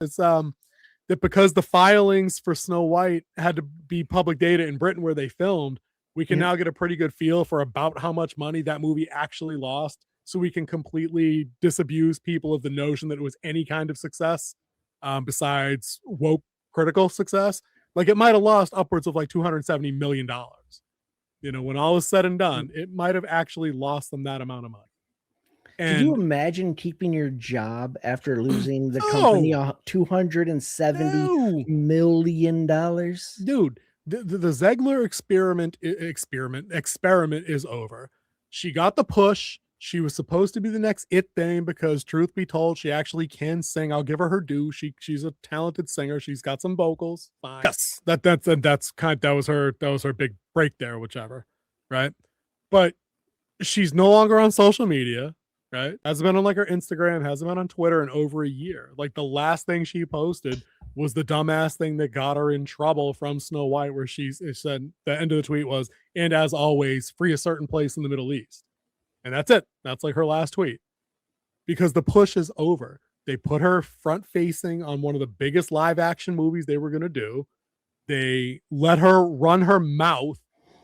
It's that because the filings for Snow White had to be public data in Britain where they filmed, we can Yep. now get a pretty good feel for about how much money that movie actually lost. So we can completely disabuse people of the notion that it was any kind of success besides woke critical success. Like it might have lost upwards of like $270 million. When all is said and done, it might have actually lost them that amount of money. Could you And imagine keeping your job after losing the company oh $270 no, million? dude, the Zegler experiment is over. She got the push. She was supposed to be the next it thing because, truth be told, she actually can sing. I'll give her her due. She's a talented singer. She's got some vocals. Fine. Yes, that was her big break there, whichever, right? But she's no longer on social media, right? Hasn't been on like her Instagram, hasn't been on Twitter in over a year. Like the last thing she posted was the dumbass thing that got her in trouble from Snow White, where she said the end of the tweet was, and as always, free a certain place in the Middle East. And that's it. That's like her last tweet because the push is over. They put her front facing on one of the biggest live action movies they were going to do. They let her run her mouth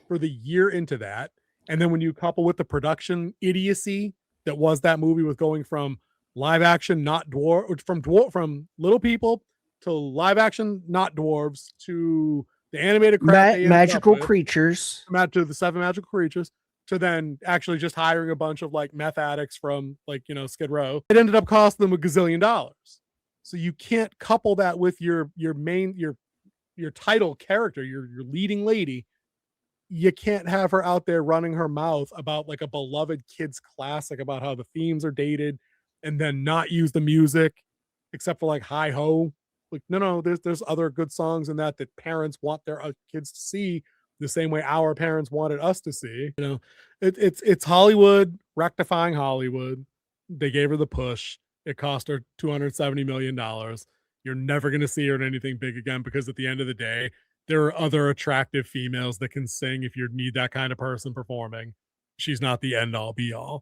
for the year into that. And then when you couple with the production idiocy that was that movie with going from live action, not dwarf, from little people to live action, not dwarves to the animated crap Magical creatures. to the 7 magical creatures to then actually just hiring a bunch of like meth addicts from like, Skid Row. It ended up costing them $1 gazillion. So you can't couple that with your title character, your leading lady. You can't have her out there running her mouth about like a beloved kids classic about how the themes are dated and then not use the music except for like Hi Ho. Like, no, there's other good songs in that parents want their kids to see the same way our parents wanted us to see. It's Hollywood rectifying Hollywood. They gave her the push. It cost her $270 million. You're never going to see her in anything big again because at the end of the day, there are other attractive females that can sing if you need that kind of person performing. She's not the end all be all.